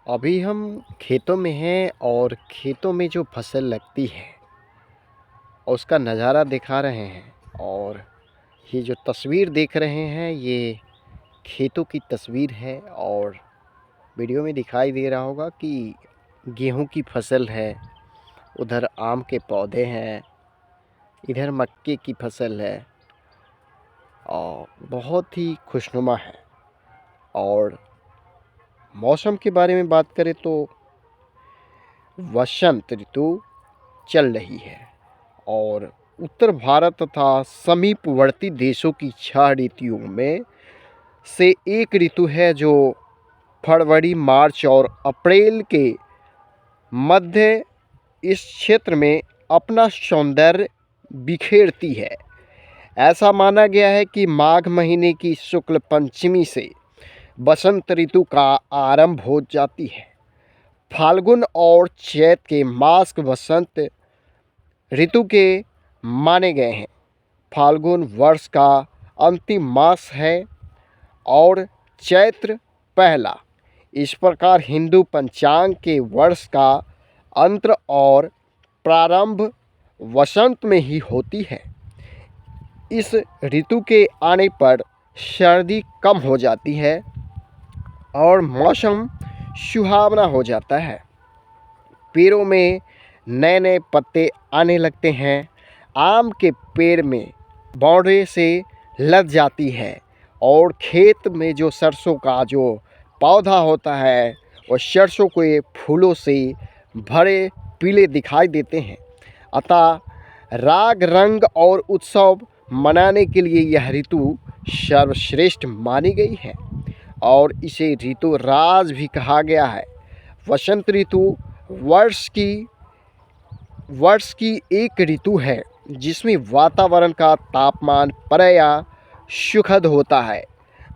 अभी हम खेतों में हैं और खेतों में जो फसल लगती है उसका नज़ारा दिखा रहे हैं। और ये जो तस्वीर देख रहे हैं ये खेतों की तस्वीर है। और वीडियो में दिखाई दे रहा होगा कि गेहूं की फसल है, उधर आम के पौधे हैं, इधर मक्के की फसल है और बहुत ही खुशनुमा है। और मौसम के बारे में बात करें तो वसंत ऋतु चल रही है और उत्तर भारत तथा समीपवर्ती देशों की 6 ऋतुओं में से एक ऋतु है जो फरवरी, मार्च और अप्रैल के मध्य इस क्षेत्र में अपना सौंदर्य बिखेरती है। ऐसा माना गया है कि माघ महीने की शुक्ल पंचमी से बसंत ऋतु का आरंभ हो जाती है। फाल्गुन और चैत के मास वसंत ऋतु के माने गए हैं। फाल्गुन वर्ष का अंतिम मास है और चैत्र पहला। इस प्रकार हिंदू पंचांग के वर्ष का अंत और प्रारंभ वसंत में ही होती है। इस ऋतु के आने पर सर्दी कम हो जाती है और मौसम सुहावना हो जाता है। पेड़ों में नए नए पत्ते आने लगते हैं। आम के पेड़ में बाउंड्री से लग जाती है और खेत में जो सरसों का जो पौधा होता है वो सरसों के फूलों से भरे पीले दिखाई देते हैं। अतः राग, रंग और उत्सव मनाने के लिए यह ऋतु सर्वश्रेष्ठ मानी गई है और इसे ऋतु राज भी कहा गया है। वसंत ऋतु वर्ष की एक ऋतु है जिसमें वातावरण का तापमान प्रायः सुखद होता है।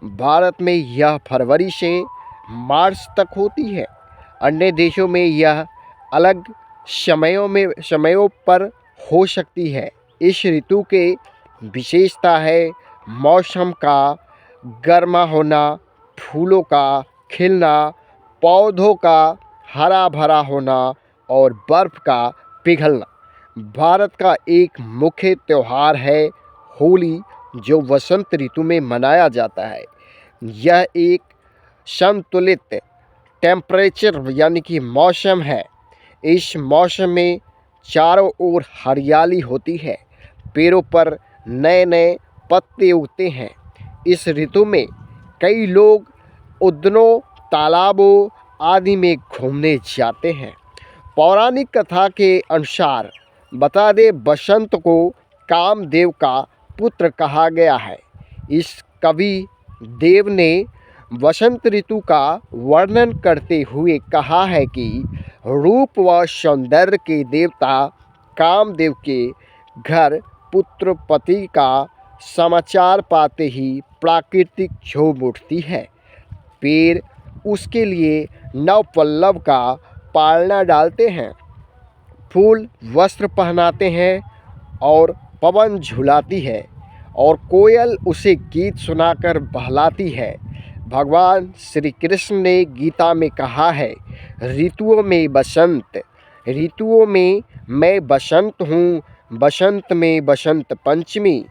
भारत में यह फरवरी से मार्च तक होती है। अन्य देशों में यह अलग समयों पर हो सकती है। इस ऋतु के विशेषता है मौसम का गर्मा होना, फूलों का खिलना, पौधों का हरा भरा होना और बर्फ़ का पिघलना। भारत का एक मुख्य त्यौहार है होली, जो वसंत ऋतु में मनाया जाता है। यह एक संतुलित टेम्परेचर यानी कि मौसम है। इस मौसम में चारों ओर हरियाली होती है, पेड़ों पर नए नए पत्ते उगते हैं। इस ऋतु में कई लोग उद्यानों, तालाबों आदि में घूमने जाते हैं। पौराणिक कथा के अनुसार बता दें, बसंत को कामदेव का पुत्र कहा गया है। इस कवि देव ने वसंत ऋतु का वर्णन करते हुए कहा है कि रूप व सौंदर्य के देवता कामदेव के घर पुत्र पति का समाचार पाते ही प्राकृतिक झूम उठती है। पेड़ उसके लिए नवपल्लव का पालना डालते हैं, फूल वस्त्र पहनाते हैं और पवन झुलाती है और कोयल उसे गीत सुनाकर बहलाती है। भगवान श्री कृष्ण ने गीता में कहा है, ऋतुओं में बसंत, ऋतुओं में मैं बसंत हूँ, बसंत में बसंत पंचमी।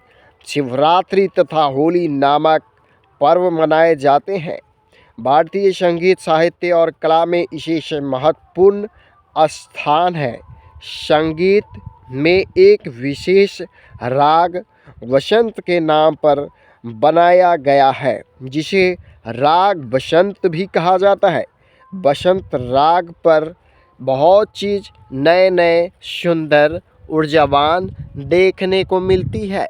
शिवरात्रि तथा होली नामक पर्व मनाए जाते हैं। भारतीय संगीत, साहित्य और कला में इसे महत्वपूर्ण स्थान है। संगीत में एक विशेष राग वसंत के नाम पर बनाया गया है, जिसे राग बसंत भी कहा जाता है। बसंत राग पर बहुत चीज़ नए नए सुंदर ऊर्जावान देखने को मिलती है।